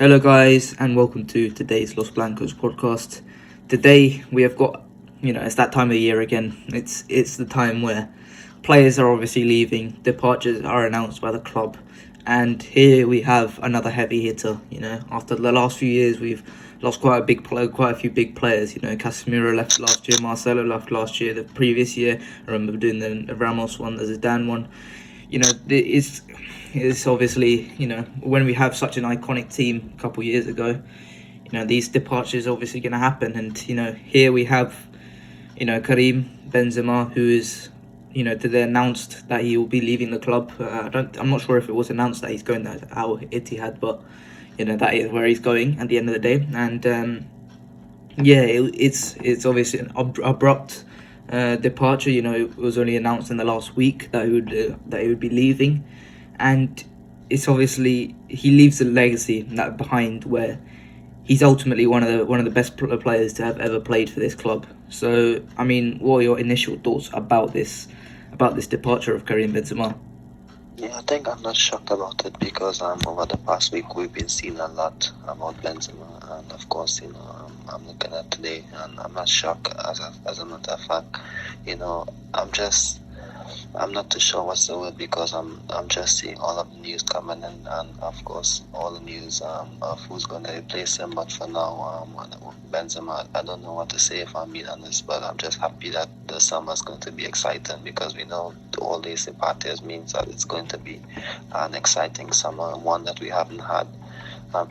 Hello guys and welcome to today's Los Blancos podcast. Today we have got, it's that time of year again. It's the time where players are obviously leaving, departures are announced by the club, and here we have another heavy hitter. After the last few years we've lost quite a few big players. Casemiro left last year, Marcelo left last year, the previous year I remember doing the Ramos one, the Zidane one. It's obviously, when we have such an iconic team a couple of years ago, these departures are obviously going to happen. And, here we have, Karim Benzema, who is, today announced that he will be leaving the club. I'm not sure if it was announced that he's going to Al Ittihad, but, that is where he's going at the end of the day. And, it's obviously an abrupt departure. It was only announced in the last week that he would be leaving, and it's obviously he leaves a legacy that behind where he's ultimately one of the best players to have ever played for this club. So, what are your initial thoughts about this departure of Karim Benzema? Yeah, I think I'm not shocked about it because over the past week we've been seeing a lot about Benzema, and of course, I'm looking at today and I'm not shocked as a matter of fact. I'm not too sure what's the word because I'm just seeing all of the news coming in, and of course all the news of who's going to replace him. But for now, Benzema, I don't know what to say if I'm being honest, but I'm just happy that the summer's going to be exciting because we know all these departures means that it's going to be an exciting summer, one that we haven't had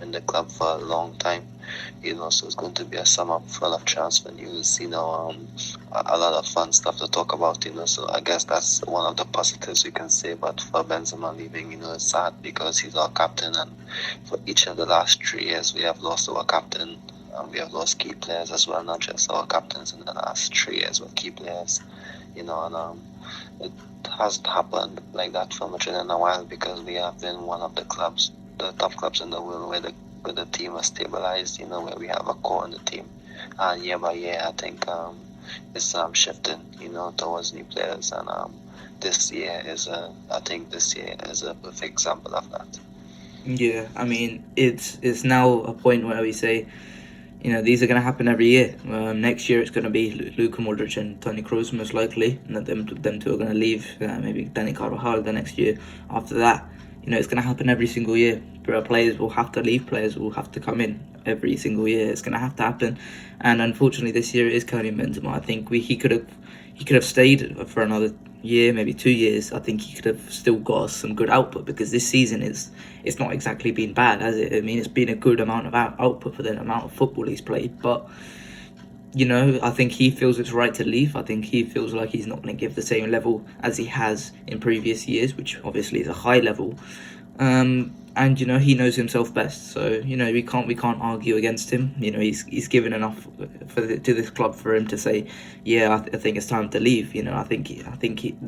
in the club for a long time. So it's going to be a summer full of transfer news, a lot of fun stuff to talk about, so I guess that's one of the positives we can say. But for Benzema leaving, it's sad because he's our captain, and for each of the last 3 years we have lost our captain, and we have lost key players as well, not just our captains in the last 3 years, but key players, and it hasn't happened like that for Madrid in a while because we have been one of the top clubs in the world where the team is stabilized, where we have a core in the team. And year by year, I think it's shifting, towards new players. And this year is a perfect example of that. Yeah, it's now a point where we say, these are going to happen every year. Next year it's going to be Luka Modric and Toni Kroos most likely, and them two are going to leave. Maybe Dani Carvajal the next year. After that, it's going to happen every single year. Players will have to leave, players will have to come in every single year. It's going to happen. And unfortunately this year it is Karim Benzema. I think he could have stayed for another year, maybe 2 years. I think he could have still got us some good output because this season it's not exactly been bad, has it? It's been a good amount of output for the amount of football he's played, but I think he feels it's right to leave. I think he feels like he's not going to give the same level as he has in previous years, which obviously is a high level. And he knows himself best, so we can't argue against him. He's given enough to this club for him to say, I think it's time to leave. I think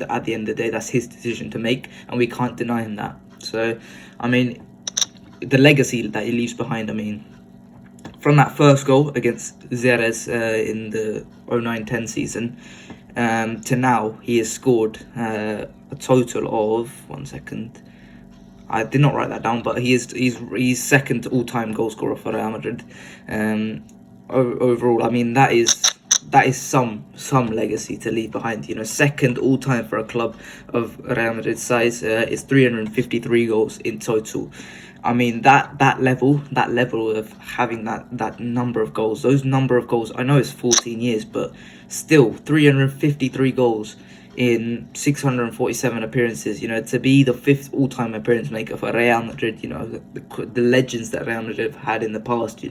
at the end of the day that's his decision to make, and we can't deny him that. So the legacy that he leaves behind, from that first goal against Xerez in the 09-10 season to now, he has scored a total of, 1 second, I did not write that down, but he's second all-time goal scorer for Real Madrid. Overall, that is some legacy to leave behind. Second all-time for a club of Real Madrid's size. Is 353 goals in total. That level of having that number of goals, those number of goals, I know it's 14 years, but still 353 goals in 647 appearances, to be the 5th all-time appearance maker for Real Madrid, the legends that Real Madrid have had in the past,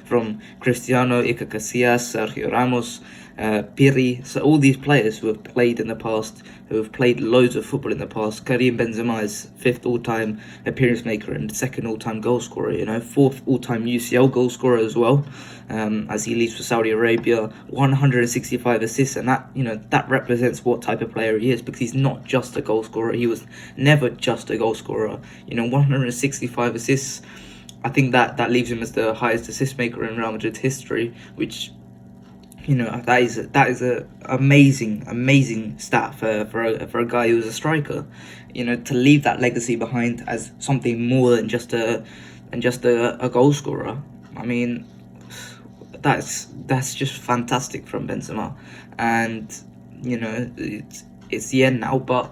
from Cristiano, Iker Casillas, Sergio Ramos, Pirri, so all these players who have played in the past, who have played loads of football in the past. Karim Benzema is 5th all-time appearance maker and 2nd all-time goal scorer, 4th all-time UCL goal scorer as well, as he leaves for Saudi Arabia, 165 assists, and that represents what type of player he is, because he's not just a goal scorer. He was never just a goal scorer. 165 assists, I think that leaves him as the highest assist maker in Real Madrid's history, which that is a amazing stat for a guy who's a striker. To leave that legacy behind as something more than just and just a goal scorer. I mean, that's just fantastic from Benzema, and it's the end now, but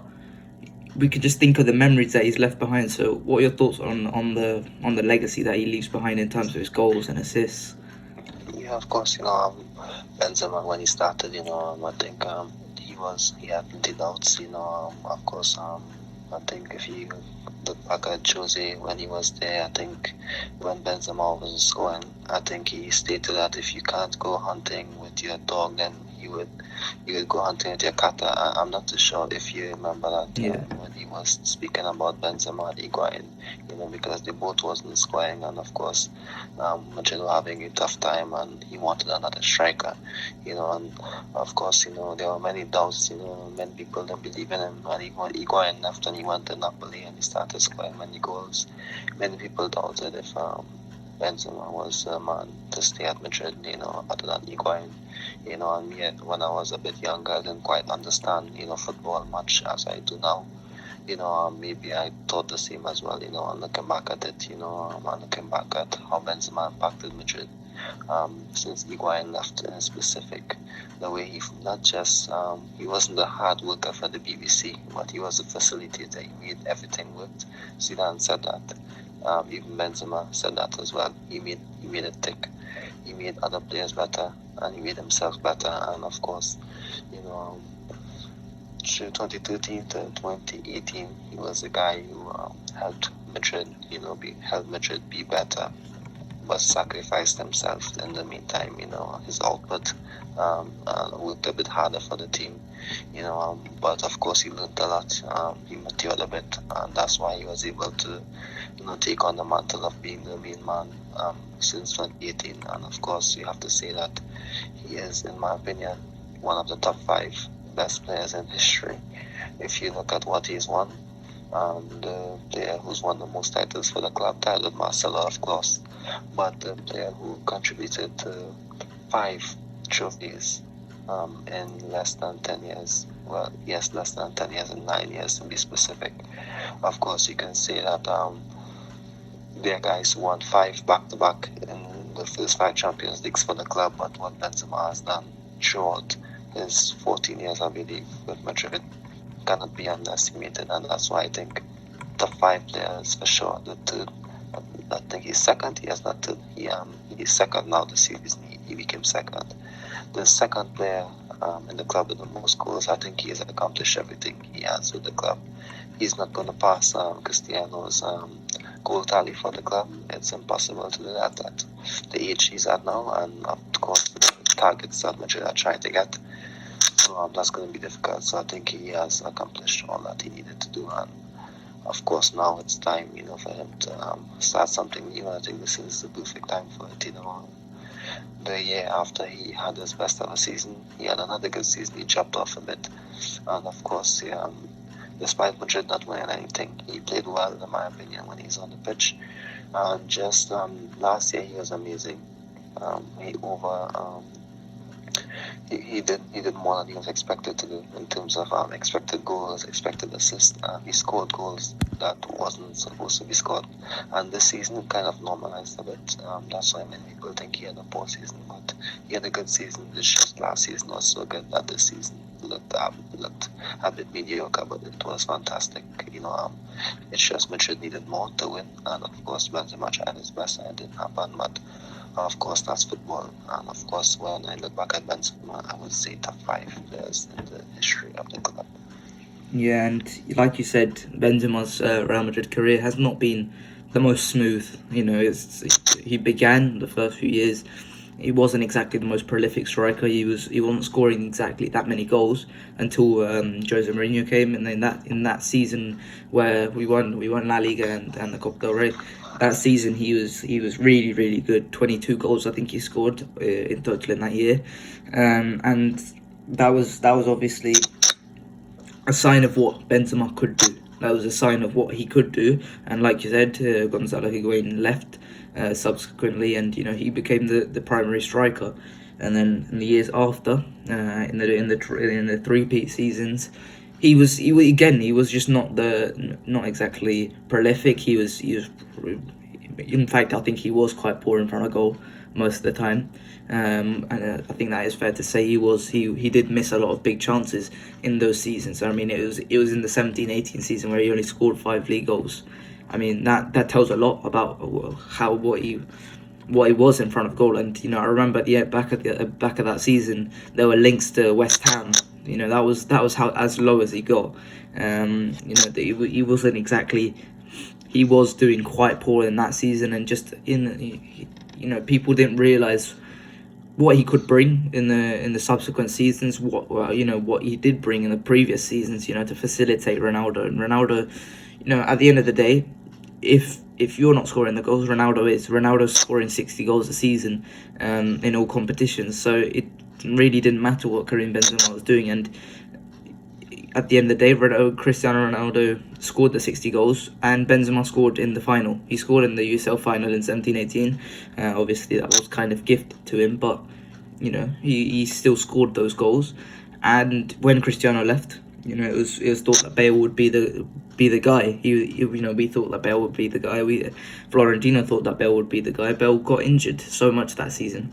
we could just think of the memories that he's left behind. So, what are your thoughts on the legacy that he leaves behind in terms of his goals and assists? Yeah, of course, Benzema, when he started, I think he had plenty doubts, of course, I think if you look back at Jose when he was there, I think when Benzema was scoring, I think he stated that if you can't go hunting with your dog, then you would go hunting with your cat. I'm not too sure if you remember that when he was speaking about Benzema and Higuain, because they both wasn't scoring, and of course, Madrid were having a tough time, and he wanted another striker, and of course, there were many doubts, many people didn't believe in him, and Higuain left and he went to Napoli and he started scoring many goals. Many people doubted if Benzema was a man to stay at Madrid, other than Higuain. And yet when I was a bit younger, I didn't quite understand, football much as I do now. Maybe I thought the same as well, and looking back at it, and looking back at how Benzema impacted Madrid, since Higuain left in specific, the way he not just, he wasn't a hard worker for the BBC, but he was a facilitator. He made everything work. Zidane said that. Even Benzema said that as well. He made it tick. He made other players better, and he made himself better. And of course, through 2013 to 2018, he was the guy who helped Madrid, helped Madrid be better, but sacrificed himself in the meantime. His output, worked a bit harder for the team. But of course he learned a lot. He matured a bit, and that's why he was able to, take on the mantle of being the main man since 2018. And of course, you have to say that he is, in my opinion, one of the top 5 best players in history. If you look at what he's won, the player who's won the most titles for the club, titled Marcelo, of course, but the player who contributed to 5 trophies in less than 10 years. Well, yes, less than 10 years and 9 years to be specific. Of course, you can say that there are guys who won 5 back-to-back in the first 5 Champions Leagues for the club, but what Benzema has done throughout his 14 years, I believe, with Madrid cannot be underestimated, and that's why I think the 5 players for sure. The third, I think he's second. He has not third. He's second now this season. He became second. The second player in the club with the most goals. I think he has accomplished everything he has with the club. He's not going to pass Cristiano's goal tally for the club. It's impossible to do that at the age he's at now, and of course the targets that Madrid are trying to get. So that's going to be difficult. So I think he has accomplished all that he needed to do, and of course now it's time, for him to start something new. I think this is the perfect time for it. The year after he had his best ever season, he had another good season. He chopped off a bit, and of course, despite Madrid not winning anything, he played well, in my opinion, when he's on the pitch. And just last year, he was amazing. He did more than he was expected to do in terms of expected goals, expected assists. He scored goals that wasn't supposed to be scored, and this season it kind of normalized a bit. That's why many people think he had a poor season, but he had a good season. It's just last season was so good that this season looked a bit mediocre, but it was fantastic. It's just Madrid needed more to win, and of course Benzema tried his best and it didn't happen, but of course, that's football. And of course, when I look back at Benzema, I would say top 5 players in the history of the club. Yeah, and like you said, Benzema's Real Madrid career has not been the most smooth. He began the first few years. He wasn't exactly the most prolific striker. He wasn't scoring exactly that many goals until Jose Mourinho came, and then in that season where we won La Liga and the Copa del Rey. That season he was really, really good. 22 goals I think he scored in total in that year, and that was obviously a sign of what Benzema could do. That was a sign of what he could do, and like you said, Gonzalo Higuain left subsequently, and he became the primary striker. And then in the years after, in the 3-peat seasons, he was just not exactly prolific. He was In fact, I think he was quite poor in front of goal most of the time. And I think that is fair to say he did miss a lot of big chances in those seasons. I mean, it was in the 17-18 season where he only scored 5 league goals. I mean, that tells a lot about what he was in front of goal. And I remember at the back of that season there were links to West Ham. That was how as low as he got. He wasn't exactly. He was doing quite poor in that season, and just people didn't realise what he could bring in the subsequent seasons. What he did bring in the previous seasons. To facilitate Ronaldo. And Ronaldo, at the end of the day, if you're not scoring the goals, Ronaldo's scoring 60 goals a season, in all competitions. So it really didn't matter what Karim Benzema was doing, and at the end of the day, Cristiano Ronaldo scored the 60 goals, and Benzema scored in the final. He scored in the UCL final in 17-18. Obviously, that was kind of gifted to him, but he still scored those goals. And when Cristiano left, it was thought that Bale would be the guy. We thought that Bale would be the guy. Florentino thought that Bale would be the guy. Bale got injured so much that season,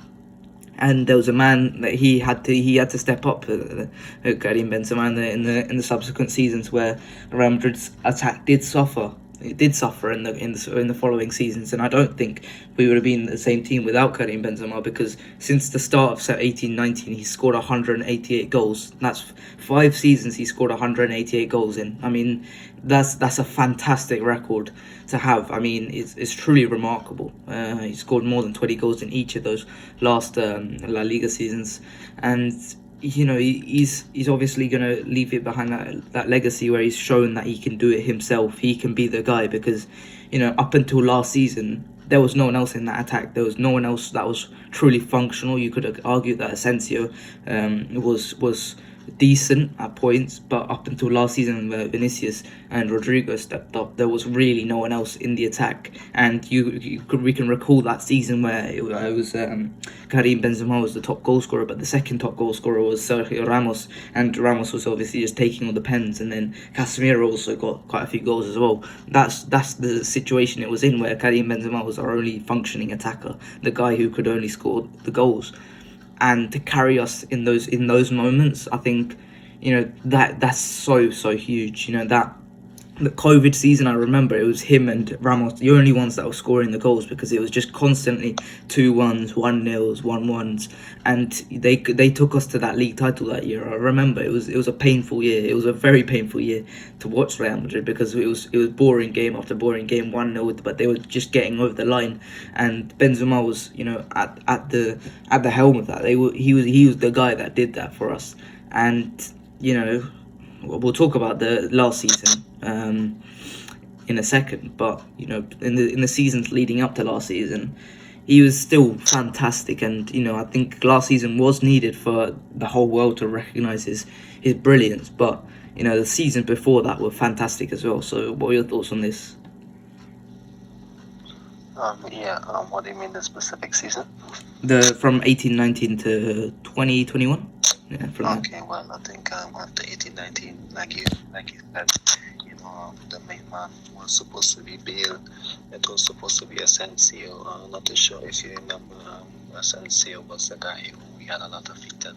and there was a man that he had to step up, Karim Benzema, in the subsequent seasons where Real Madrid's attack did suffer. It did suffer in the following seasons, and I don't think we would have been the same team without Karim Benzema, because since the start of 18-19 he scored 188 goals. That's 5 seasons he scored 188 goals in. I mean, that's a fantastic record to have. I mean, it's truly remarkable. He scored more than 20 goals in each of those last La Liga seasons, and he's obviously going to leave it behind that legacy where he's shown that he can do it himself. He can be the guy, because up until last season there was no one else in that attack. There was no one else that was truly functional. You could argue that Asensio was decent at points, but up until last season where Vinicius and Rodrigo stepped up, there was really no one else in the attack. And we can recall that season where it was Karim Benzema was the top goal scorer, but the second top goal scorer was Sergio Ramos, and Ramos was obviously just taking all the pens, and then Casemiro also got quite a few goals as well. That's the situation it was in, where Karim Benzema was our only functioning attacker, the guy who could only score the goals. And to carry us in those moments, I think that's so huge. That the COVID season, I remember it was him and Ramos, the only ones that were scoring the goals, because it was just constantly 2-1s, 1-0s, 1-1s, and they took us to that league title that year. I remember it was a painful year. It was a very painful year to watch Real Madrid, because it was boring game after boring game, 1-0, but they were just getting over the line, and Benzema was at the helm of that. He was the guy that did that for us. And we'll talk about the last season in a second, but in the seasons leading up to last season, he was still fantastic. And I think last season was needed for the whole world to recognise his brilliance, but the season before that were fantastic as well. So what are your thoughts on this? What do you mean, the specific season? From 18-19 to 2021. Yeah, okay, well, I think after 18-19, like you said, the main man was supposed to be Bale. It was supposed to be Asensio. Not too sure if you remember, Asensio was the guy who we had a lot of faith in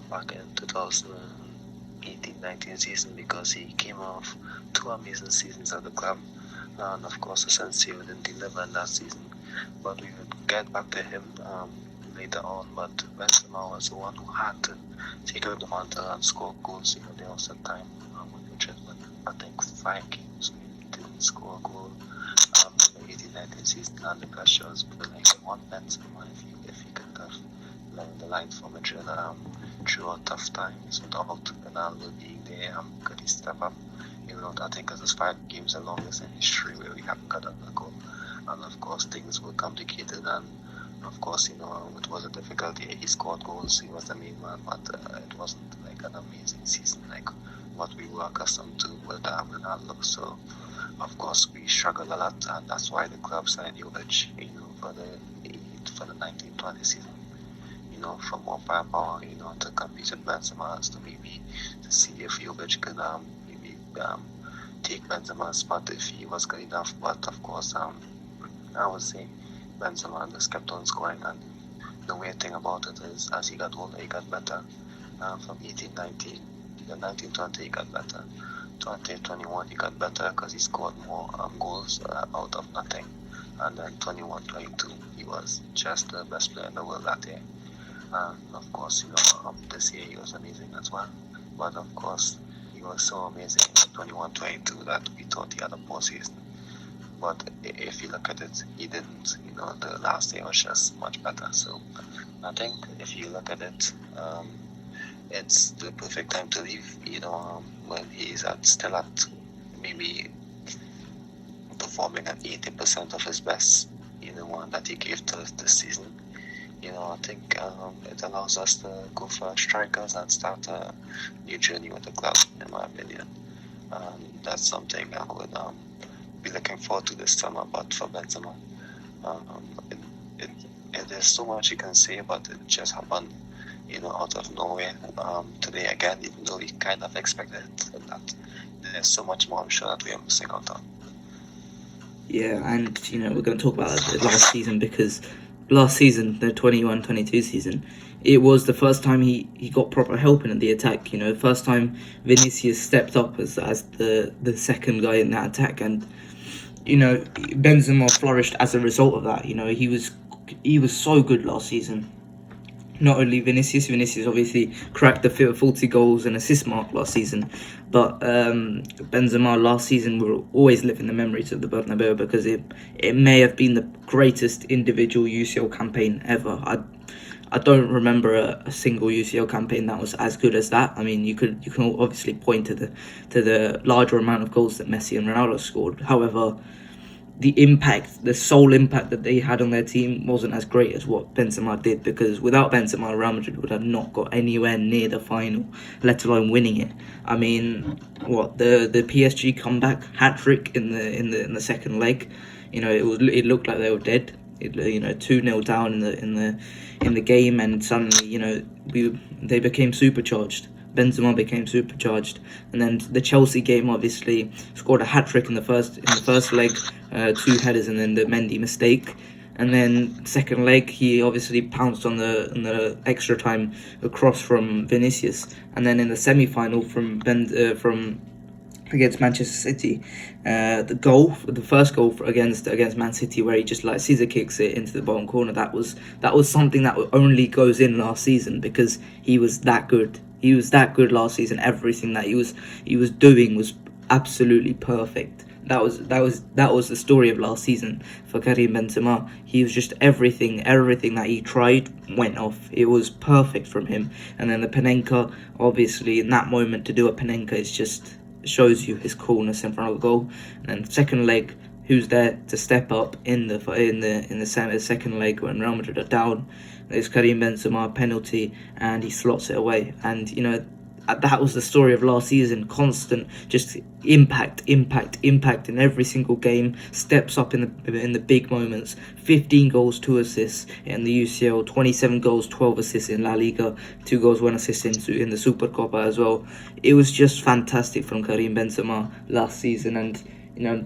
back in 2018-19 season, because he came off 2 amazing seasons at the club. And of course, Asensio didn't deliver in that season, but we would get back to him later on. But Benzema was the one who had to take out the mantle and score goals. There was a time with Madrid, I think 5 games we didn't score a goal in the 18-19 season, and the pressure was building on Benzema if he could have learned the line for Madrid throughout tough times without Ronaldo being there. Could he step up? I think it was 5 games the longest in history where we haven't got a goal. And of course things were complicated, and of course it was a difficulty. He scored goals, he was the main man, but it wasn't like an amazing season like what we were accustomed to with Ronaldo. So of course we struggled a lot, and that's why the club signed Jovic for the 19-20 season, for more firepower, to compete with Benzema, to see if Jovic could take Benzema's spot if he was good enough. But of course I would say Benzema just kept on scoring, and the weird thing about it is, as he got older, he got better. From 18-19, 19-20, he got better. 20-21, he got better because he scored more goals out of nothing. And then 21-22, he was just the best player in the world that year. And of course, this year he was amazing as well. But of course, he was so amazing in 21-22 that we thought he had a poor season. But if you look at it, he didn't. The last year was just much better. So I think if you look at it, it's the perfect time to leave. When he's still at maybe performing at 80% of his best. One that he gave to us this season. I think it allows us to go for strikers and start a new journey with the club, in my opinion. That's something I would be looking forward to this summer. But for Benzema, there's so much you can say, but it just happened, out of nowhere today again, even though we kind of expected it. That there's so much more, I'm sure, that we are missing out on. Yeah, and we're going to talk about the last season, because last season, the 21-22 season, it was the first time he got proper help in the attack. First time Vinicius stepped up as the second guy in that attack, and Benzema flourished as a result of that. He was so good last season. Not only Vinicius obviously cracked the 40 goals and assist mark last season, but Benzema last season will always live in the memories of the Bernabeu, because it may have been the greatest individual UCL campaign ever. I don't remember a single UCL campaign that was as good as that. I mean, you can obviously point to the larger amount of goals that Messi and Ronaldo scored. However, the sole impact that they had on their team wasn't as great as what Benzema did, because without Benzema, Real Madrid would have not got anywhere near the final, let alone winning it. I mean, the PSG comeback hat-trick in the second leg, it looked like they were dead. 2-0 down in the game, and suddenly they became supercharged. Benzema became supercharged, and then the Chelsea game obviously scored a hat-trick in the first leg, 2 headers, and then the Mendy mistake, and then second leg he obviously pounced on the extra time across from Vinicius, and then in the semi-final from against Manchester City, the first goal against Man City, where he just scissor kicks it into the bottom corner, that was something that only goes in last season, because he was that good. He was that good last season. Everything that he was doing was absolutely perfect. That was the story of last season for Karim Benzema. He was just everything that he tried went off. It was perfect from him. And then the Panenka, obviously in that moment to do a Panenka, is just shows you his coolness in front of the goal. And then second leg, who's there to step up in the second leg when Real Madrid are down? There's Karim Benzema, penalty, and he slots it away. And that was the story of last season. Constant, just impact in every single game. Steps up in the big moments. 15 goals, 2 assists in the UCL. 27 goals, 12 assists in La Liga. 2 goals, 1 assist in the Supercopa as well. It was just fantastic from Karim Benzema last season, and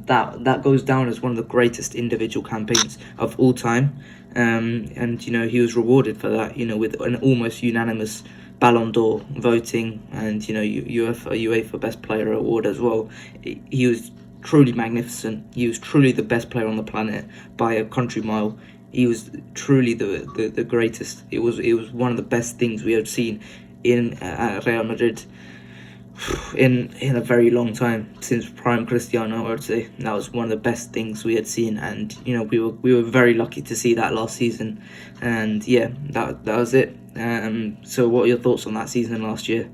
that goes down as one of the greatest individual campaigns of all time. And he was rewarded for that, with an almost unanimous Ballon d'Or voting, and UEFA Best Player award as well. He was truly magnificent. He was truly the best player on the planet by a country mile. He was truly the greatest. It was one of the best things we had seen in Real Madrid in a very long time, since prime Cristiano. I would say that was one of the best things we had seen, and we were very lucky to see that last season. And yeah, that was it. So what are your thoughts on that season last year?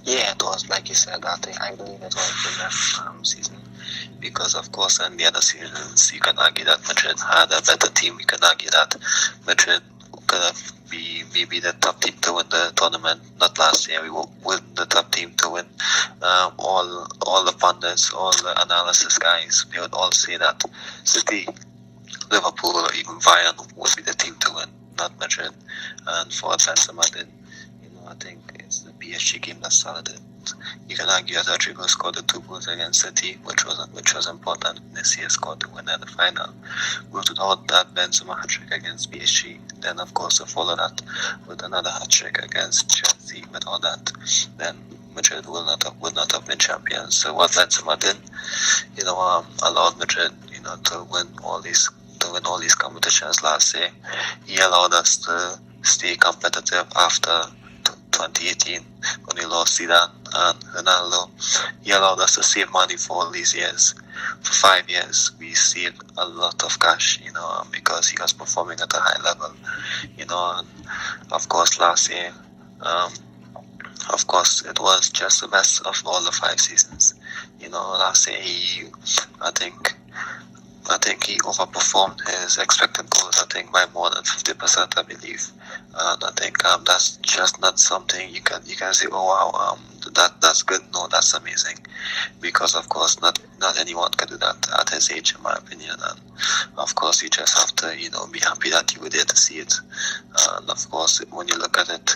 Yeah, it was, like you said, I believe it was the best season, because of course in the other seasons you can argue that Madrid had a better team. You can argue that Madrid could have be maybe the top team to win the tournament. Not last year, we were the top team to win. All the pundits, all the analysis guys, they would all say that City, Liverpool, or even Bayern would be the team to win, not Madrid. And for Benzema did, I think it's the PSG game that started it. you can argue that Rodrigo scored the 2 goals against City, which was important. Messi scored the winner in the final. But without that Benzema hat-trick against PSG, then of course to follow that with another hat-trick against Chelsea, with all that, then Madrid would not have been champions. So what Benzema did, allowed Madrid, to win all these competitions last year. He allowed us to stay competitive after 2018 when we lost Zidane and Ronaldo. He allowed us to save money for all these years. For 5 years, we saved a lot of cash, because he was performing at a high level, and of course last year, of course it was just the best of all the 5 seasons. Last year I think he overperformed his expected goals, I think, by more than 50%, I believe. And I think that's just not something you can say, oh wow, that's good. No, that's amazing, because of course not anyone can do that at his age, in my opinion. And of course you just have to be happy that you were there to see it. And of course when you look at it,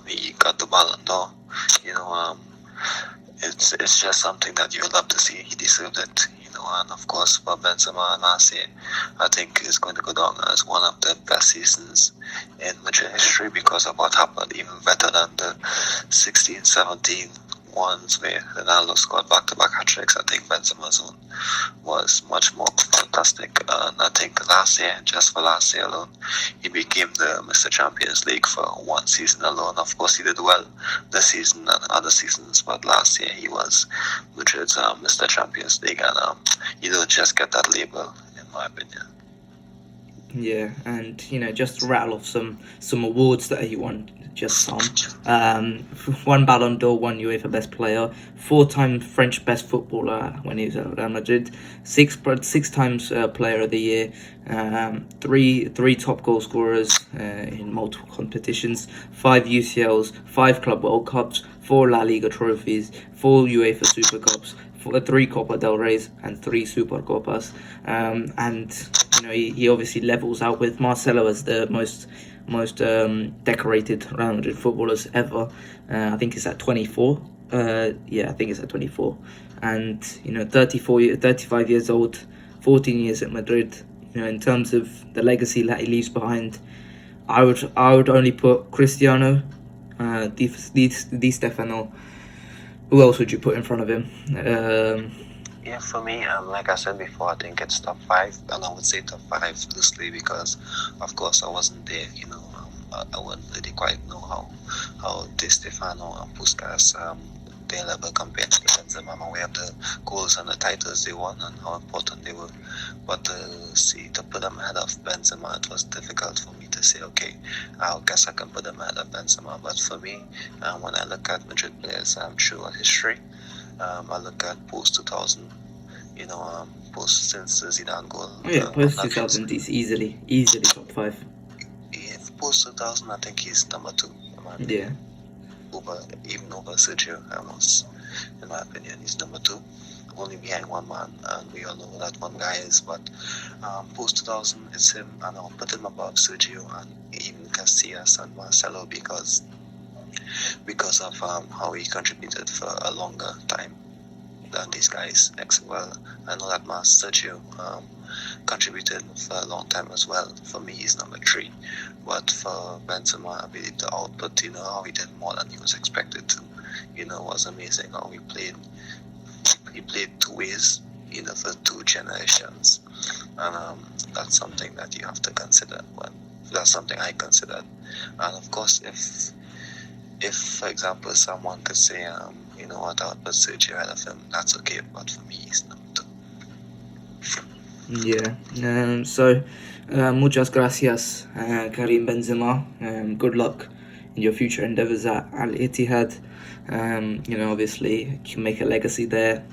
he got the Ballon d'Or. It's just something that you would love to see. He deserved it. And of course for Benzema last year, I think is going to go down as one of the best seasons in Madrid history, because of what happened, even better than the 16-17 ones where Ronaldo scored back-to-back hat-tricks. I think Benzema's one was much more fantastic. And I think last year, just for last year alone, he became the Mr. Champions League for one season alone. Of course, he did well this season and other seasons, but last year he was Madrid's Mr. Champions League, and you don't just get that label, in my opinion. Yeah, and just to rattle off some awards that he won, just some. 1 Ballon d'Or, 1 UEFA Best Player, 4-time French Best Footballer when he was at Real Madrid, 6 times Player of the Year, 3 top goal scorers in multiple competitions, 5 UCLs, 5 Club World Cups, 4 La Liga trophies, 4 UEFA Super Cups, 3 Copa del Reys, and 3 Super Copas. And he obviously levels out with Marcelo as the most decorated Real Madrid footballers ever. I think it's at 24. I think it's at 24. And 35 years old, 14 years at Madrid. In terms of the legacy that he leaves behind, I would only put Cristiano, Di Stefano. Who else would you put in front of him? Yeah, for me, like I said before, I think it's top 5, and I would say top 5 loosely because, of course, I wasn't there. I wouldn't really quite know how Di Stefano and Puskas their level compared to Benzema. I'm aware of the goals and the titles they won and how important they were, but to put them ahead of Benzema, it was difficult for me to say, okay, I guess I can put them ahead of Benzema. But for me, when I look at Madrid players throughout history, I look at post 2000, post since the Zidane goal. Post 2000 is easily top 5. Yeah, post 2000, I think he's number 2. Yeah. Even over Sergio Ramos, in my opinion, he's number 2, only behind one man, and we all know who that one guy is. But post 2000, it's him, and I'll put him above Sergio and even Casillas and Marcelo because of how he contributed for a longer time than these guys. Well, I know that Sergio contributed for a long time as well. For me, he's number 3. But for Benzema, I believe the output, how he did more than he was expected to, was amazing. How he played 2 ways, for 2 generations. And that's something that you have to consider. That's something I considered. And of course, if for example, someone could say, what, I would put Sergio ahead of him, that's okay. But for me, he's number 2. Yeah. So, muchas gracias, Karim Benzema. Good luck in your future endeavours at Al Ittihad. Obviously, you can make a legacy there.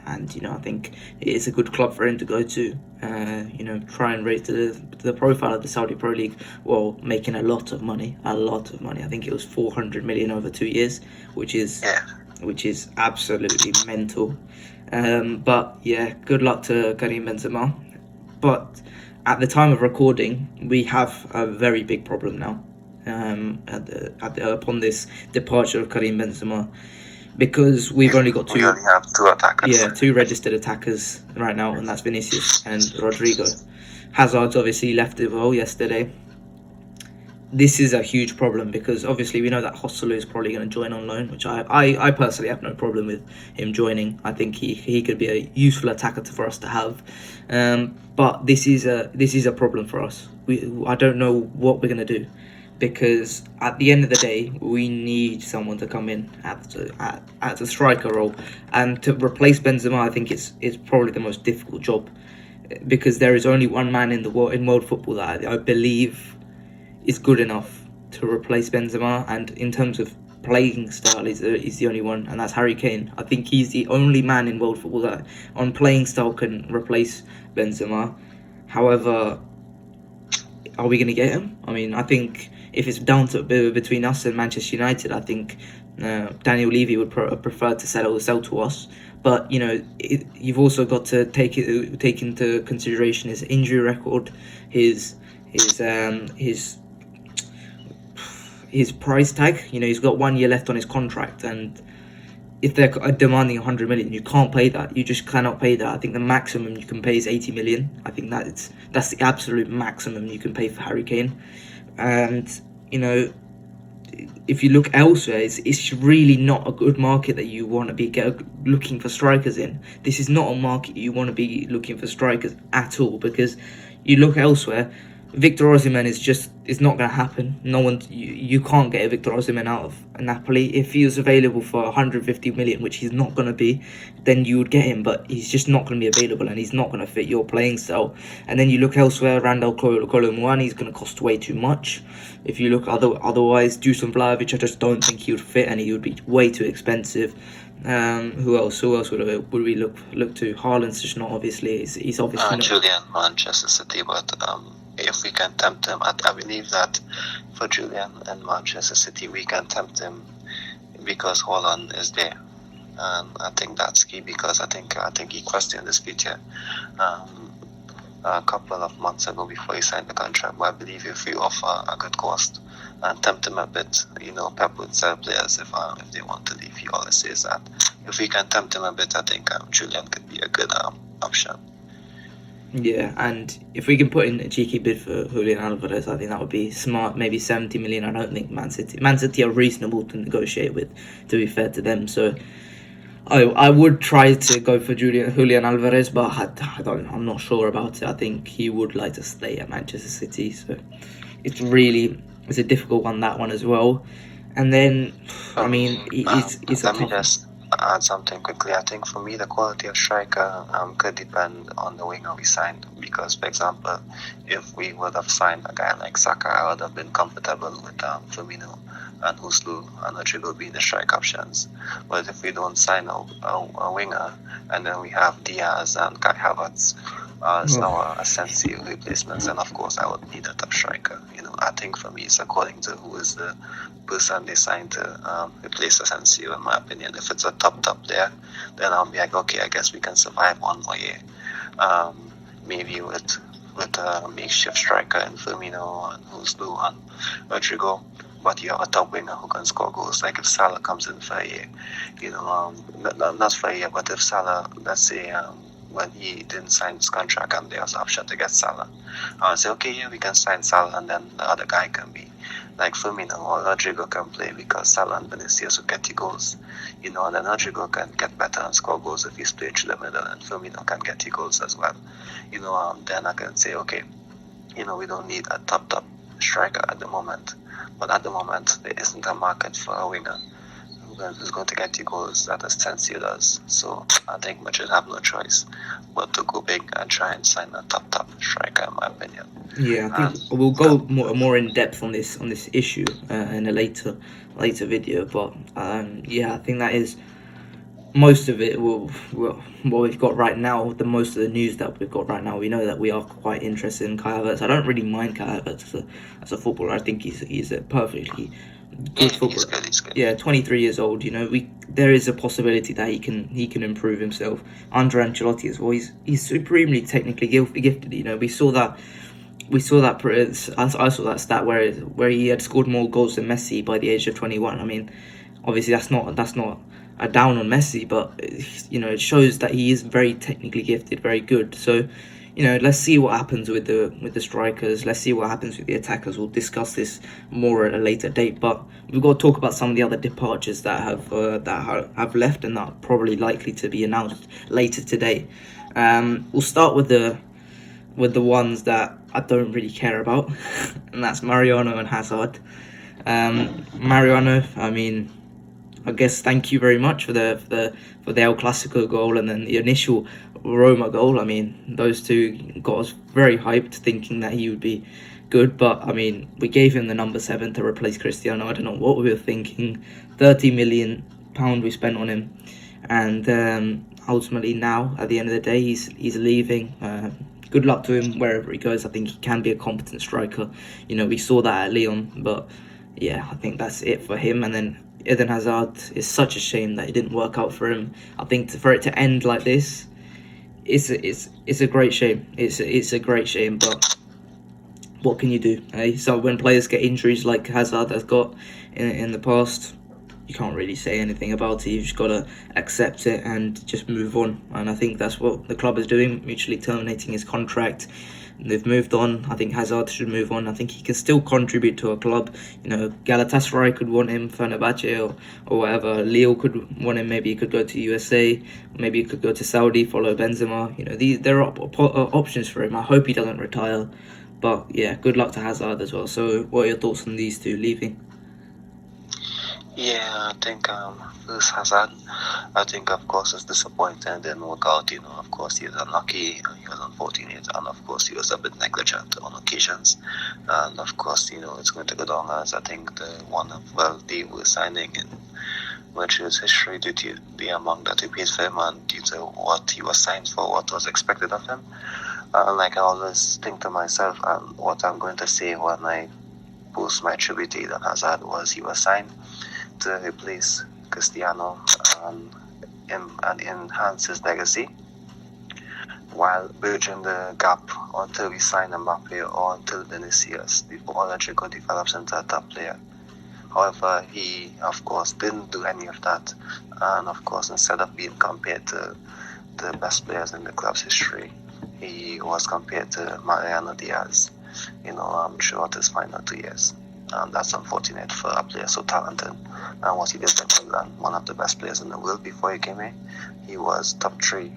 And I think it is a good club for him to go to. Try and raise the profile of the Saudi Pro League while making a lot of money. I think it was 400 million over 2 years, which is absolutely mental. But yeah, good luck to Karim Benzema. But at the time of recording, we have a very big problem now. Upon this departure of Karim Benzema, because we've only got We only have two attackers. Yeah, two registered attackers right now, and that's Vinicius and Rodrigo. Hazard's obviously left as well yesterday. This is a huge problem because obviously we know that Joselu is probably going to join on loan, which I personally have no problem with him joining. I think he could be a useful attacker for us to have, but this is a problem for us. I don't know what we're going to do, because at the end of the day we need someone to come in at a striker role, and to replace Benzema I think it's probably the most difficult job, because there is only one man in world football that I believe is good enough to replace Benzema, and in terms of playing style is the only one, and that's Harry Kane. I think he's the only man in world football that on playing style can replace Benzema. However, are we going to get him? I mean, I think if it's down to between us and Manchester United, I think Daniel Levy would prefer to sell to us. But you've also got to take into consideration his injury record, his price tag. He's got 1 year left on his contract, and if they're demanding 100 million, you can't pay that. You just cannot pay that. I think the maximum you can pay is 80 million. I think that's the absolute maximum you can pay for Harry Kane. And if you look elsewhere, it's really not a good market that you want to be looking for strikers in. This is not a market you want to be looking for strikers at all, because you look elsewhere, Victor Osimhen is not going to happen. You can't get a Victor Osimhen out of Napoli. If he was available for 150 million, which he's not going to be, then you would get him, but he's just not going to be available, and he's not going to fit your playing style. And then you look elsewhere, Randall Kolo Muani is going to cost way too much. If you look otherwise, Dusan Vlahovic, I just don't think he would fit, and he would be way too expensive. Who else would we look to? Haaland's just not, obviously. He's obviously not. Julian, Manchester City, but if we can tempt him, I believe that for Julian and Manchester City, we can tempt him because Haaland is there, and I think that's key, because I think he questioned this feature a couple of months ago before he signed the contract. But I believe if we offer a good cost and tempt him a bit, Pep would sell players if they want to leave. He always says that. If we can tempt him a bit, I think Julian could be a good option. Yeah, and if we can put in a cheeky bid for Julian Alvarez, I think that would be smart. Maybe 70 million. I don't think Man City are reasonable to negotiate with, to be fair to them. So I would try to go for Julian Alvarez, but I'm not sure about it. I think he would like to stay at Manchester City. So it's a difficult one, that one as well. And then, I mean, let me just add something quickly. I think for me, the quality of striker could depend on the winger we signed. Because, for example, if we would have signed a guy like Saka, I would have been comfortable with Firmino and Joselu and Rodrigo being the strike options. But if we don't sign a winger, and then we have Diaz and Kai Havertz as our Asensio replacements, and of course I would need a top striker. I think for me it's according to who is the person they signed to replace Asensio, in my opinion. If it's a top player, then I'll be like, okay, I guess we can survive 1 more year. Maybe with a makeshift striker in Firmino and Joselu and Rodrigo. But you have a top winger who can score goals. Like if Salah comes in for a year, not for a year, but if Salah, let's say, when he didn't sign his contract and there was an option to get Salah, I would say, okay, yeah, we can sign Salah, and then the other guy can be like Firmino, or Rodrigo can play, because Salah and Vinicius will get you goals, and then Rodrigo can get better and score goals if he's playing through the middle, and Firmino can get you goals as well. Then I can say, okay, we don't need a top striker at the moment. But at the moment, there isn't a market for a winger who's going to get you goals that Asensio does. So I think Madrid have no choice but to go big and try and sign a top striker, in my opinion. Yeah, I think we'll go more in depth on this issue in a later video. But I think that is most of it. What we've got right now, most of the news that we've got right now, we know that we are quite interested in Kai Havertz. I don't really mind Kai Havertz as a footballer. I think he's a perfectly good footballer. He's good. Yeah, 23 years old. There is a possibility that he can improve himself under Ancelotti as well. He's supremely technically gifted. We saw that we saw that. I saw that stat where he had scored more goals than Messi by the age of 21. I mean, obviously that's not a down on Messi, but it shows that he is very technically gifted, very good. So, let's see what happens with the strikers. Let's see what happens with the attackers. We'll discuss this more at a later date. But we've got to talk about some of the other departures that have left and that are probably likely to be announced later today. We'll start with the ones that I don't really care about, and that's Mariano and Hazard. Mariano, I mean, I guess thank you very much for the El Clasico goal and then the initial Roma goal. I mean, those two got us very hyped, thinking that he would be good. But I mean, we gave him the number 7 to replace Cristiano. I don't know what we were thinking. £30 million we spent on him, and ultimately now at the end of the day, he's leaving. Good luck to him wherever he goes. I think he can be a competent striker. We saw that at Lyon, but yeah, I think that's it for him. And then Eden Hazard, is such a shame that it didn't work out for him. I think for it to end like this, it's a great shame. It's a great shame, but what can you do? Eh? So when players get injuries like Hazard has got in the past, you can't really say anything about it. You've just got to accept it and just move on. And I think that's what the club is doing, mutually terminating his contract. They've moved on. I think Hazard should move on. I think he can still contribute to a club. Galatasaray could want him, Fenerbahce or whatever. Lille could want him. Maybe he could go to USA. Maybe he could go to Saudi, follow Benzema. There are options for him. I hope he doesn't retire. But yeah, good luck to Hazard as well. So what are your thoughts on these two leaving? Yeah, I think first Hazard, I think of course it's disappointing it didn't work out. Of course he was unlucky, he was unfortunate, and of course he was a bit negligent on occasions. And of course, it's going to go down as I think the worst signing in Madrid's history due to the amount that he paid for him and due to what he was signed for, what was expected of him. Like I always think to myself, and what I'm going to say when I post my tribute to Eden Hazard was he was signed to replace Cristiano and enhance his legacy, while bridging the gap until we sign Mbappe or until Vinicius before Rodrigo develops into a top player. However, he of course didn't do any of that, and of course instead of being compared to the best players in the club's history, he was compared to Mariano Diaz, throughout his final 2 years. And that's unfortunate for a player so talented. And what he did for England, one of the best players in the world before he came here, he was top 3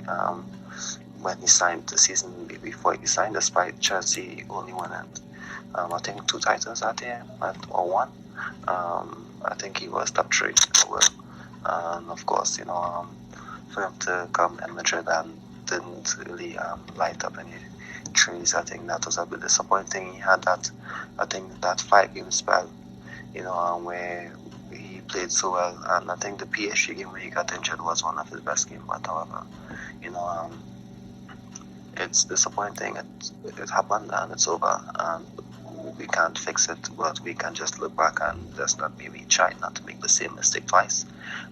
when he signed the season before he signed, despite Chelsea only winning, I think 2 titles that year, or 1. I think he was top 3 in the world. And of course, for him to come in Madrid and didn't really light up any trees, I think that was a bit disappointing. He had that 5-game spell, where he played so well, and I think the PSG game where he got injured was one of his best games. But however, it's disappointing. It happened and it's over, and we can't fix it, but we can just look back and just not maybe try not to make the same mistake twice.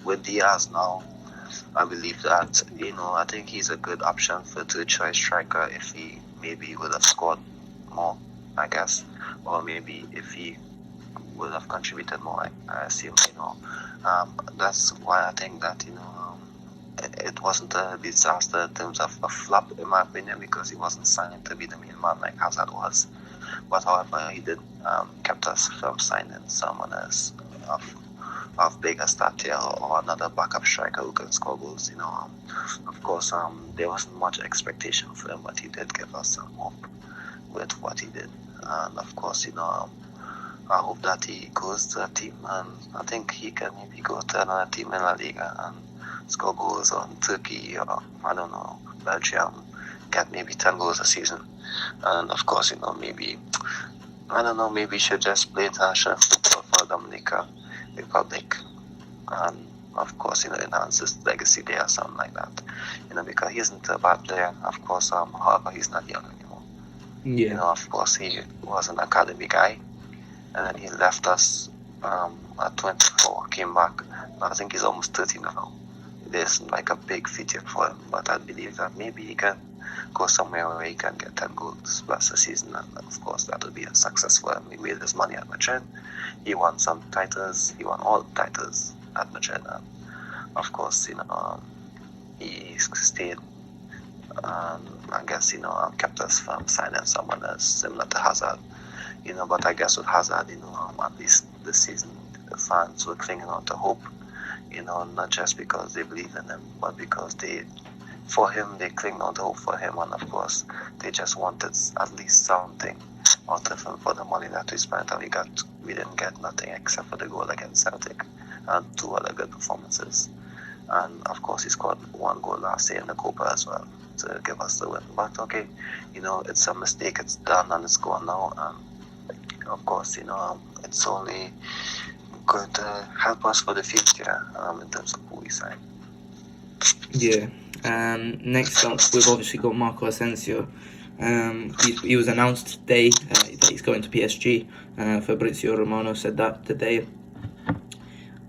With Diaz now, I believe that, I think he's a good option for third-choice striker if he maybe would have scored more, I guess, or maybe if he would have contributed more, I assume, that's why I think that, it wasn't a disaster in terms of a flop, in my opinion, because he wasn't signed to be the main man like Hazard was. But however, he did kept us from signing someone else of bigger stature or another backup striker who can score goals. Of course, there wasn't much expectation for him, but he did give us some hope with what he did. And of course, I hope that he goes to a team, and I think he can maybe go to another team in La Liga and score goals on Turkey or, I don't know, Belgium, get maybe 10 goals a season. And of course, maybe, I don't know, maybe he should just play international football for Dominican Republic, and of course, enhance his legacy there or something like that. Because he isn't a bad player. Of course, however, he's not young anymore. Yeah. Of course, he was an academy guy, and then he left us at 24, came back. I think he's almost 30 now. There's like a big future for him, but I believe that maybe he can go somewhere where he can get 10 goals plus a season, and of course that would be a success for him. He made his money at Madrid. He won some titles. He won all titles at Madrid, and of course, he stayed. I guess kept us from signing someone else similar to Hazard. But I guess with Hazard, at least this season, the fans were clinging on to hope. Not just because they believe in him, but because they clinged on to hope for him, and of course, they just wanted at least something out of him for the money that we spent, and we didn't get nothing except for the goal against Celtic and 2 other good performances. And of course, he scored 1 goal last year in the Copa as well to give us the win. But okay, it's a mistake. It's done and it's gone now. And of course, it's only going to help us for the future in terms of who we sign. Yeah. Next up, we've obviously got Marco Asensio. He was announced today that he's going to PSG. Fabrizio Romano said that today.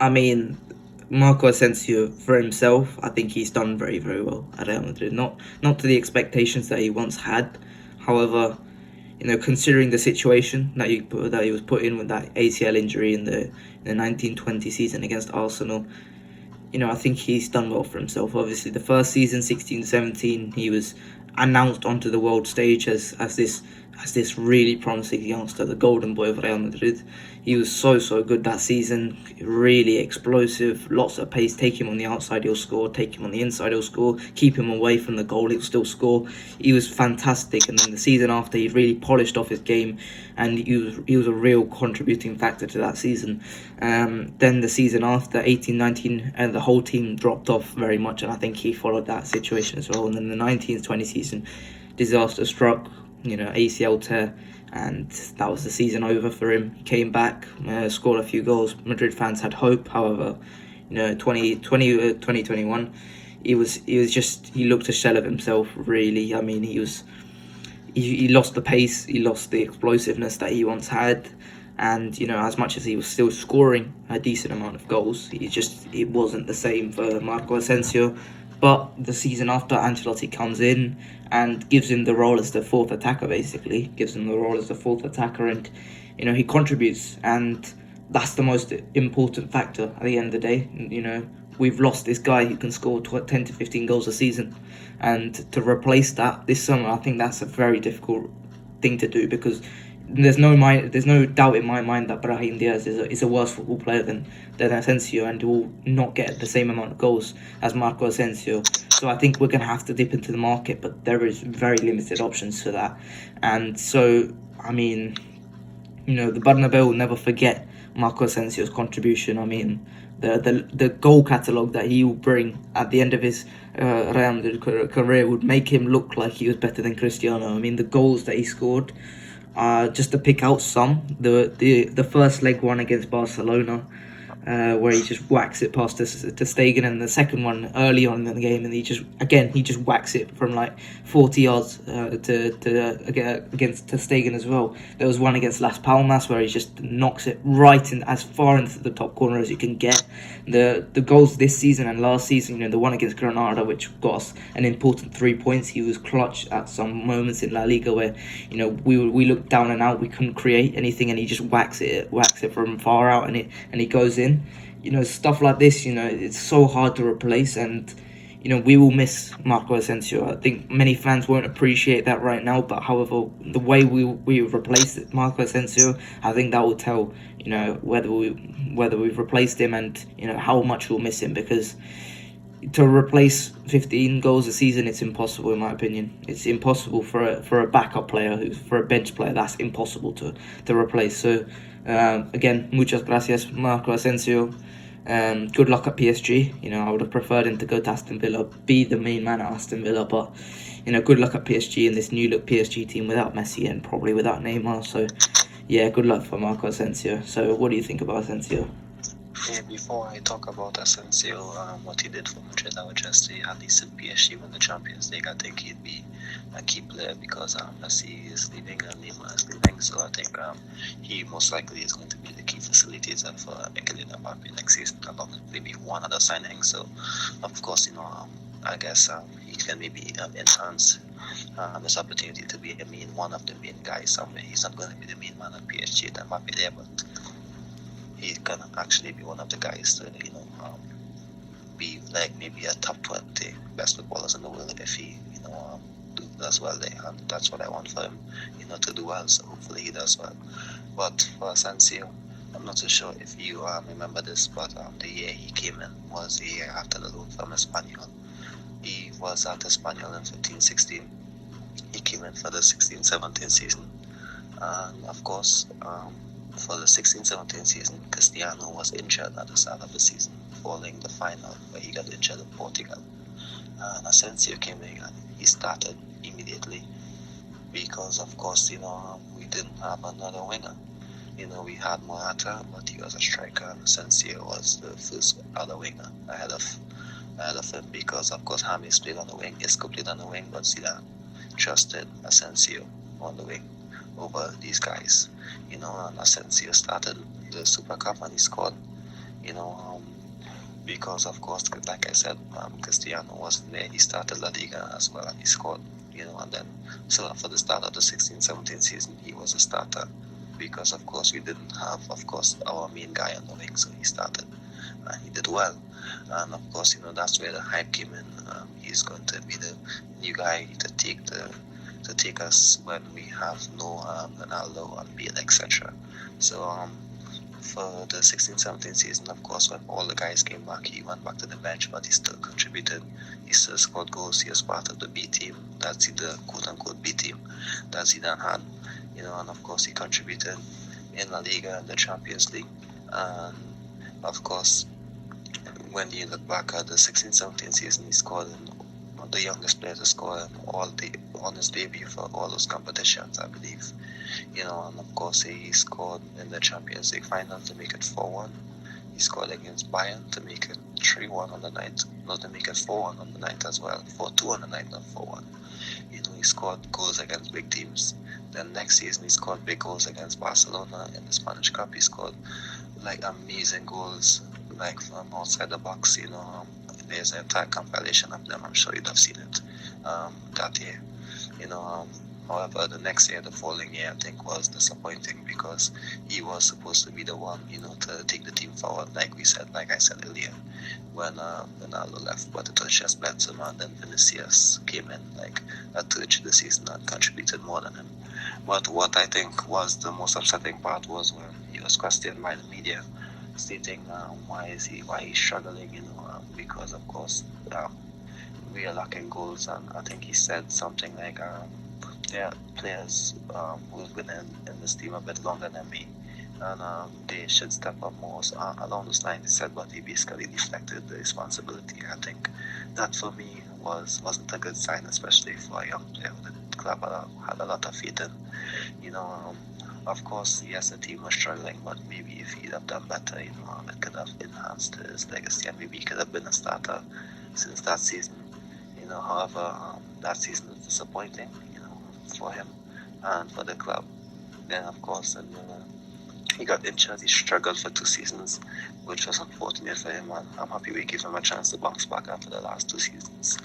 I mean, Marco Asensio, for himself, I think he's done very, very well at Real Madrid. Not to the expectations that he once had. However, considering the situation that he was put in with that ACL injury in the 1920 season against Arsenal, I think he's done well for himself. Obviously, the first season, 16-17, he was announced onto the world stage as this really promising youngster, the golden boy of Real Madrid. He was so good that season, really explosive, lots of pace. Take him on the outside, he'll score. Take him on the inside, he'll score. Keep him away from the goal, he'll still score. He was fantastic, and then the season after, he really polished off his game, and he was a real contributing factor to that season. Then the season after, 18-19, and the whole team dropped off very much, and I think he followed that situation as well. And then the 19-20 season, disaster struck, ACL tear, and that was the season over for him. He came back, scored a few goals. Madrid fans had hope. However, 2021, he looked a shell of himself, really. I mean, he lost the pace, he lost the explosiveness that he once had, and as much as he was still scoring a decent amount of goals, it wasn't the same for Marco Asensio. But the season after, Ancelotti comes in and gives him the role as the fourth attacker, basically. And, he contributes. And that's the most important factor at the end of the day. We've lost this guy who can score 10 to 15 goals a season. And to replace that this summer, I think that's a very difficult thing to do, because there's no doubt in my mind that Brahim Diaz is a worse football player than Asensio, and will not get the same amount of goals as Marco Asensio. So I think we're going to have to dip into the market, but there is very limited options for that. And so, I mean, the Bernabeu will never forget Marco Asensio's contribution. I mean, the goal catalogue that he will bring at the end of his Real Madrid career would make him look like he was better than Cristiano. I mean, the goals that he scored, just to pick out some, the first leg one against Barcelona, where he just whacks it past to Stegen, and the second one early on in the game, and he just whacks it from like 40 yards against Stegen as well. There was one against Las Palmas where he just knocks it right in, as far into the top corner as you can get. The goals this season and last season, the one against Granada, which got us an important 3 points. He was clutch at some moments in La Liga where we looked down and out, we couldn't create anything, and he just whacks it from far out, and he goes in. Stuff like this, it's so hard to replace, and we will miss Marco Asensio. I think many fans won't appreciate that right now, but however, the way we replace Marco Asensio, I think that will tell whether we've replaced him, and how much we'll miss him, because to replace 15 goals a season, it's impossible in my opinion. It's impossible for a backup player, for a bench player. That's impossible to replace. So again, muchas gracias, Marco Asensio. Good luck at PSG. I would have preferred him to go to Aston Villa, be the main man at Aston Villa, but good luck at PSG in this new look PSG team without Messi and probably without Neymar. So yeah, good luck for Marco Asensio. So what do you think about Asensio? Yeah, before I talk about Asensio, what he did for Madrid, I would just say at least in PSG win the Champions League, I think he'd be a key player, because Messi is leaving and Neymar is leaving, so I think he most likely is going to be the key facilitator for Kylian Mbappe next season, along with maybe one other signing. So of course, I guess he can maybe enhance his opportunity to be one of the main guys somewhere. He's not going to be the main man at PSG, that might be there, but he can actually be one of the guys to be like maybe a top 20 best footballers in the world if he does well there, and that's what I want for him, to do well. So hopefully he does well. But for Asensio, I'm not so sure if you remember this, but the year he came in was the year after the loan from Espanyol. He was at Espanyol in 15-16. He came in for the 16-17 season, and of course, for the 16-17 season, Cristiano was injured at the start of the season, following the final where he got injured in Portugal. And Asensio came in and he started immediately because, of course, we didn't have another winger. We had Morata, but he was a striker, and Asensio was the first other winger ahead of him because, of course, James played on the wing, Isco played on the wing, but Zidane trusted Asensio on the wing over these guys. And Asensio started the Super Cup and he scored. Because, of course, like I said, Cristiano wasn't there. He started La Liga as well and he scored. And then so for the start of the 16-17 season, he was a starter because, of course, we didn't have, of course, our main guy on the wing, so he started and he did well. And of course, that's where the hype came in. He's going to be the new guy to take us when we have no Ronaldo and Bale, etc. So for the 16-17 season, of course, when all the guys came back, he went back to the bench, but he still contributed. He still scored goals. He was part of the B team. That's the quote-unquote B team that Zidane had. And of course, he contributed in La Liga and the Champions League. And of course, when you look back at the 16-17 season, he scored the youngest player to score on his debut for all those competitions, I believe. And of course he scored in the Champions League final to make it 4-1. He scored against Bayern to make it 3-1 on the night, not to make it 4-1 on the night as well, 4-2 on the night, not 4-1. He scored goals against big teams. Then next season he scored big goals against Barcelona in the Spanish Cup. He scored like amazing goals, like from outside the box. There's an entire compilation of them. I'm sure you'd have seen it that year. However, the next year, the following year, I think was disappointing because he was supposed to be the one, to take the team forward. Like I said earlier, when Ronaldo left, but it was just Benzema, and then Vinicius came in like a third of the season and contributed more than him. But what I think was the most upsetting part was when he was questioned by the media, stating why he's struggling, because of course we are lacking goals, and I think he said something like there are players who've been in this team a bit longer than me, and they should step up more. So, along those lines, he said, but he basically deflected the responsibility. I think that for me wasn't a good sign, especially for a young player that the club had a lot of faith in. Of course, yes, the team was struggling, but maybe if he'd have done better, it could have enhanced his legacy, and maybe he could have been a starter since that season. However, that season was disappointing, for him and for the club. Then, of course, he got injured. He struggled for 2 seasons, which was unfortunate for him, and I'm happy we gave him a chance to bounce back after the last 2 seasons.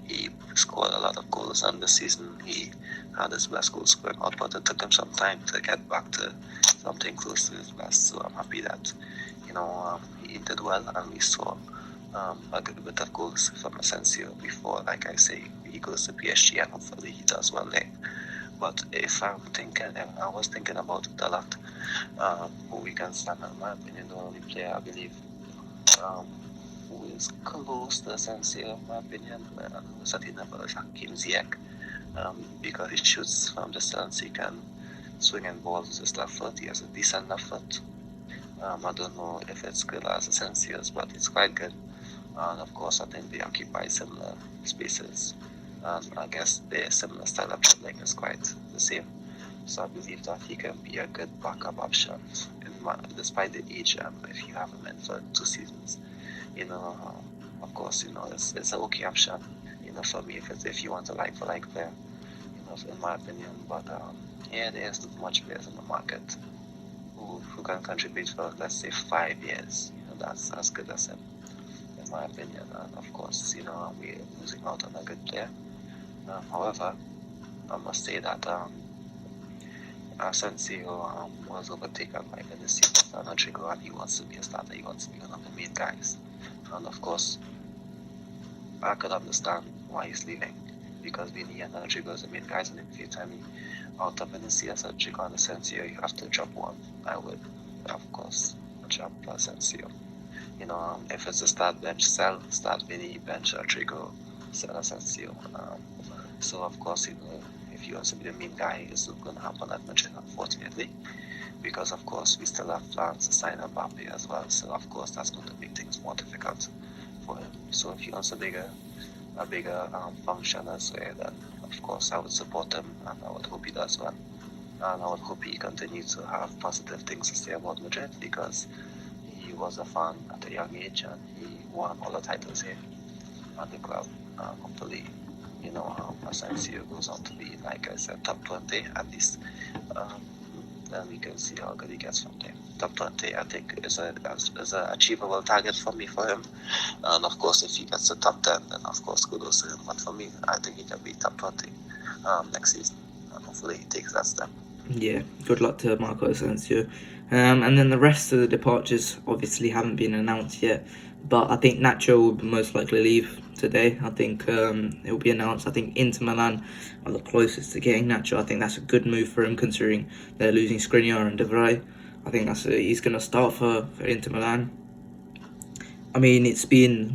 He scored a lot of goals, and this season he had his best goal scoring output. It took him some time to get back to something close to his best, so I'm happy that he did well, and we saw a good bit of goals from Asensio before, like I say, he goes to PSG and hopefully he does well there. But if I was thinking about it a lot, who we can stand, in my opinion, the only player I believe who is close to Asensio, in my opinion, who's at the level is Hakim Ziyech, because he shoots from distance, he can swing and balls with his left foot, he has a decent left foot. I don't know if it's good as Asensio's, but it's quite good. And of course, I think they occupy similar spaces. And I guess their similar style of dribbling is quite the same. So I believe that he can be a good backup option, despite the age. If you have him in for 2 seasons, of course, it's an okay option. For me, if you want a like-for-like player, in my opinion. But there's not much players in the market who can contribute for, let's say, 5 years. That's as good as him. my opinion. And of course, we're losing out on a good player. However, I must say that Asensio was overtaken by Vinicius and Rodrigo, and he wants to be a starter. He wants to be one of the main guys. And of course, I could understand why he's leaving, because Vini and Rodrigo is the main guys, and if you tell me out of Vinicius, Rodrigo, and Asensio, you have to drop one, I would, of course, drop Asensio. If it's a start bench, sell, start Vini, bench Rodrigo, sell Asensio. So of course, if you want to be the main guy, it's not going to happen at Madrid, unfortunately, because of course we still have plans to sign Mbappe as well. So of course that's going to make things more difficult for him. So if he wants a bigger function as well, then of course I would support him, and I would hope he does well. And I would hope he continues to have positive things to say about Madrid, because he was a fan at a young age and he won all the titles here at the club. Hopefully, Asensio goes on to be, like I said, top 20 at least. Then we can see how good he gets from there. Top 20, I think, is an achievable target for me for him. And of course, if he gets the top 10, then of course kudos to him. But for me, I think he can be top 20 next season. And hopefully he takes that step. Yeah, good luck to Marco Asensio. And then the rest of the departures obviously haven't been announced yet, but I think Nacho will most likely leave today. I think it will be announced. I think Inter Milan are the closest to getting Nacho. I think that's a good move for him, considering they're losing Skriniar and De Vrij. I think he's going to start for Inter Milan. I mean, it's been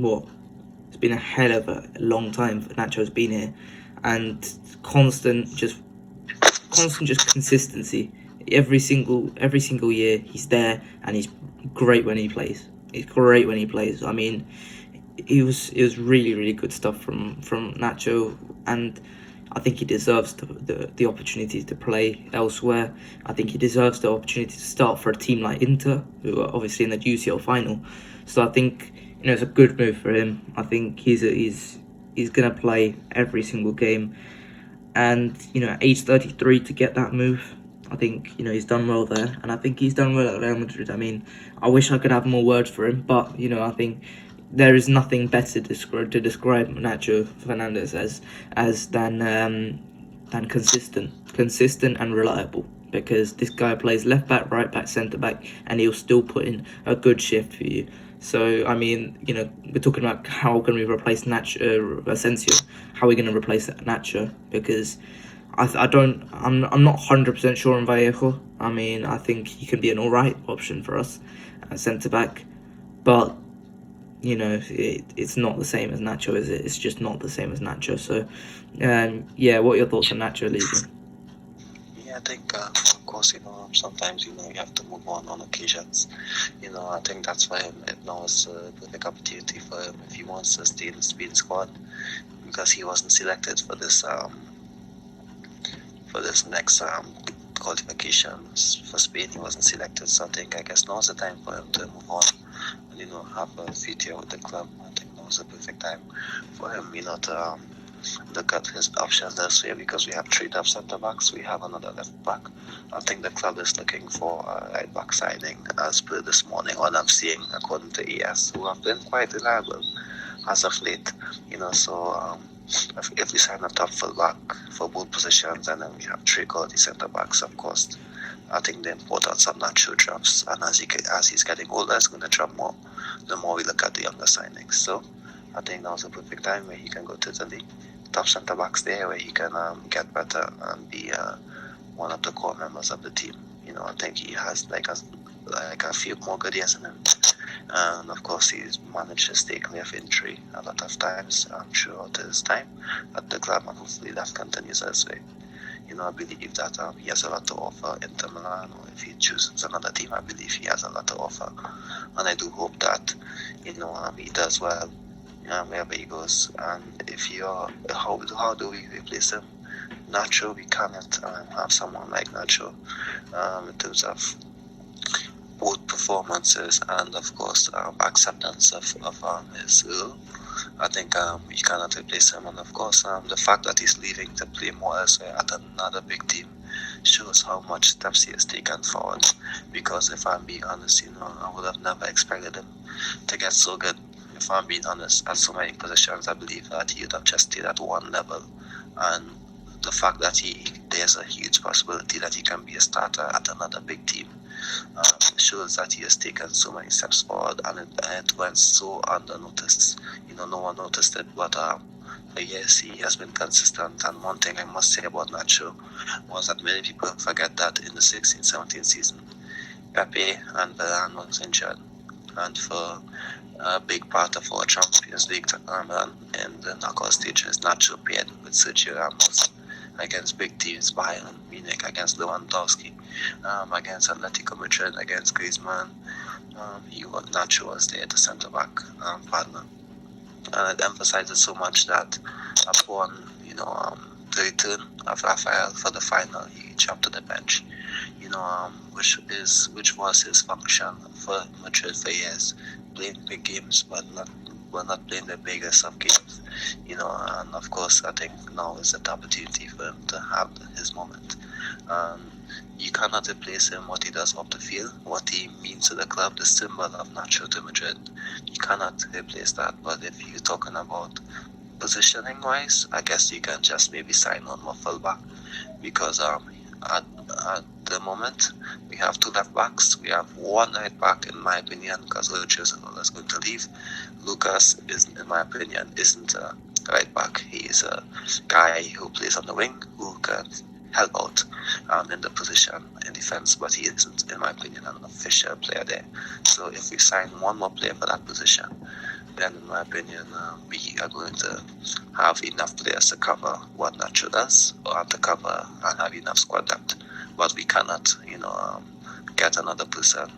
a hell of a long time for Nacho's been here, and constant consistency. Every single year he's there, and he's great when he plays. I mean, it was really, really good stuff from Nacho, and I think he deserves the opportunity to play elsewhere. I think he deserves the opportunity to start for a team like Inter, who are obviously in the UCL final. So I think it's a good move for him. I think he's gonna play every single game. And at age 33 to get that move, I think he's done well there, and I think he's done well at Real Madrid. I mean, I wish I could have more words for him, but I think there is nothing better to describe Nacho Fernandez as than consistent and reliable. Because this guy plays left back, right back, centre back, and he'll still put in a good shift for you. So I mean, we're talking about how can we replace Asensio? How are we going to replace Nacho? Because I'm not 100% sure on Vallejo. I mean, I think he can be an alright option for us at centre back, but it's not the same as Nacho, is it? It's just not the same as Nacho. So, what are your thoughts on Nacho leaving? Yeah, I think, of course, sometimes, you have to move on occasions. I think that's why now is a perfect opportunity for him if he wants to stay in the Spain squad, because he wasn't selected for this next qualifications for Spain. He wasn't selected, so I guess now is the time for him to move on and have a future with the club. I think now is the perfect time for him, to look at his options elsewhere, because we have 3 top centre backs, we have another left back. I think the club is looking for a right back signing, as per this morning, what I'm seeing according to AS, who have been quite reliable as of late. So if we sign a top full back for both positions, and then we have 3 quality centre backs, of course, I think the importance of Nacho drops, and as he's getting older, it's going to drop more the more we look at the younger signings. So I think now's a perfect time where he can go to Italy, top centre backs there, where he can get better and be one of the core members of the team. I think he has like a few more good years in him, and of course he's managed to stay clear of injury a lot of times throughout his time at the club, and hopefully that continues as well. I believe that he has a lot to offer Inter Milan, or if he chooses another team, I believe he has a lot to offer, and I do hope that he does well wherever he goes. And if how do we replace him? Nacho, we cannot have someone like Nacho in terms of both performances and of course acceptance of his role. I think we cannot replace him, and of course the fact that he's leaving to play more elsewhere at another big team shows how much steps he has taken forward. Because if I'm being honest, I would have never expected him to get so good if I'm being honest, at so many positions, I believe that he'd have just stayed at one level. And the fact that there's a huge possibility that he can be a starter at another big team shows that he has taken so many steps forward, and it went so under noticed. No one noticed it, but for years he has been consistent. And one thing I must say about Nacho was that many people forget that in the 16-17 season, Pepe and Varane was injured, and for a big part of our Champions League run in the knockout stages, Nacho paired with Sergio Ramos against big teams, Bayern Munich, against Lewandowski, against Atletico Madrid, against Griezmann. Nacho was there, the centre back partner, and it emphasizes so much that upon the return of Rafael for the final, he jumped to the bench. Which was his function for Madrid for years, playing big games, but not playing the biggest of games. And of course, I think now is the opportunity for him to have his moment. You cannot replace him, what he does off the field, what he means to the club, the symbol of Nacho to Madrid. You cannot replace that. But if you're talking about positioning wise, I guess you can just maybe sign on more fullback, because at the moment we have two left backs. We have one right back, in my opinion, because Ceballos is going to leave. Lucas in my opinion, isn't a right back. He is a guy who plays on the wing, who can help out in the position in defense, but he isn't, in my opinion, an official player there. So if we sign one more player for that position, then in my opinion, we are going to have enough players to cover what Nacho does, or to cover and have enough squad depth. But we cannot, get another person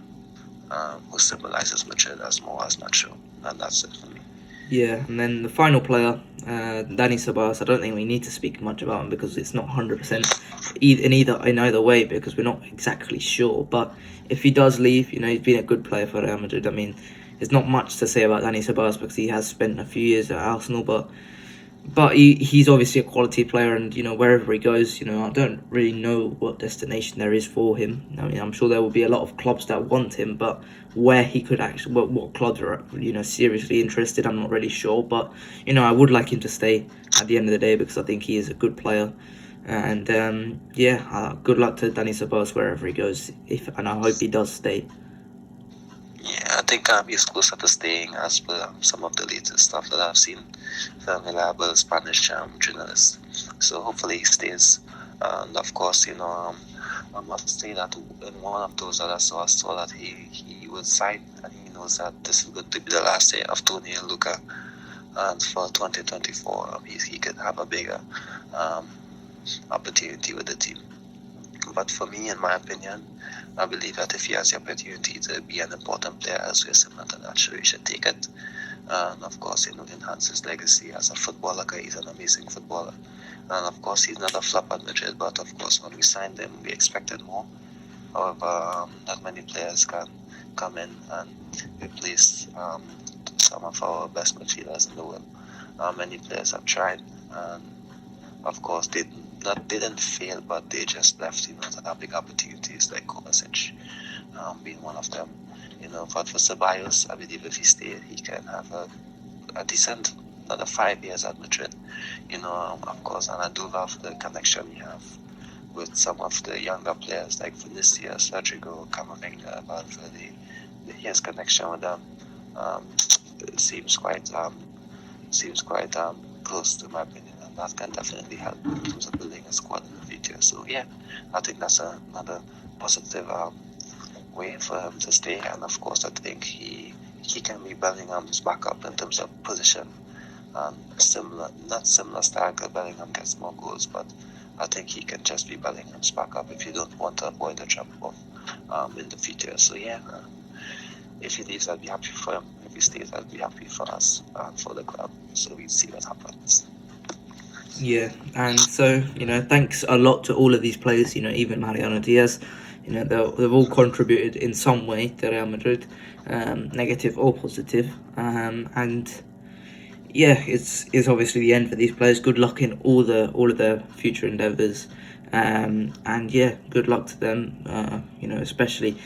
who symbolizes Madrid as more as Nacho, and that's it for me. Yeah, and then the final player, Dani Ceballos. I don't think we need to speak much about him because it's not 100% in either way, because we're not exactly sure. But if he does leave, he's been a good player for Real Madrid. I mean, there's not much to say about Dani Ceballos because he has spent a few years at Arsenal, but he's obviously a quality player, and wherever he goes, I don't really know what destination there is for him. I mean, I'm sure there will be a lot of clubs that want him, but where he could actually, what clubs are seriously interested, I'm not really sure. But I would like him to stay at the end of the day, because I think he is a good player. And good luck to Dani Ceballos wherever he goes, and I hope he does stay. Yeah, I think he's closer to staying, as per some of the latest stuff that I've seen from reliable Spanish journalists. So hopefully he stays. And of course, I must say that in one of those that I saw that he would sign, and he knows that this is going to be the last year of Tony and Luca. And for 2024, he could have a bigger opportunity with the team. But for me, in my opinion, I believe that if he has the opportunity to be an important player elsewhere, similar to Nacho, he should take it. And of course, enhance his legacy as a footballer, because he's an amazing footballer. And of course, he's not a flop at Madrid, but of course, when we signed him, we expected more. However, not many players can come in and replace some of our best midfielders in the world. Many players have tried, and of course, they didn't fail, but they just left, to have big opportunities, like Kovacic being one of them. But for Ceballos, I believe if he stayed, he can have a decent another 5 years at Madrid. Of course, and I do love the connection he have with some of the younger players like Vinicius, Rodrigo, Camavinga, Valverde. His connection with them seems quite close, to my opinion, and that can definitely help in terms of building a squad in the future. So yeah, I think that's another positive way for him to stay. And of course, I think he can be Bellingham's backup in terms of position. Not similar style, because Bellingham gets more goals, but I think he can just be Bellingham's backup if you don't want to avoid a drop-off in the future. So yeah, if he leaves, I'll be happy for him. If he stays, I'll be happy for us and for the club. So we'll see what happens. Yeah, and so, thanks a lot to all of these players, even Mariano Diaz. They've all contributed in some way to Real Madrid, negative or positive. And yeah, it's obviously the end for these players. Good luck in all of their future endeavours. And yeah, good luck to them. Especially,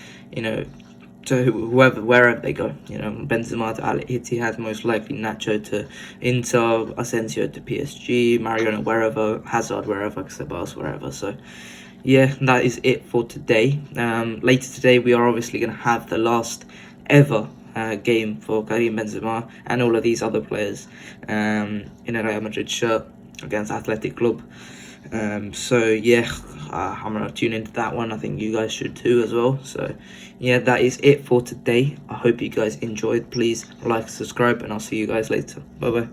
to wherever they go. You know, Benzema to Al Ittihad, most likely Nacho to Inter, Asensio to PSG, Mariano wherever, Hazard wherever, Ceballos wherever. So yeah, that is it for today. Later today we are obviously going to have the last ever game for Karim Benzema and all of these other players in a Real Madrid shirt against Athletic Club. So yeah, I'm gonna tune into that one. I think you guys should too as well. So yeah, that is it for today. I hope you guys enjoyed. Please like, subscribe, and I'll see you guys later. Bye bye.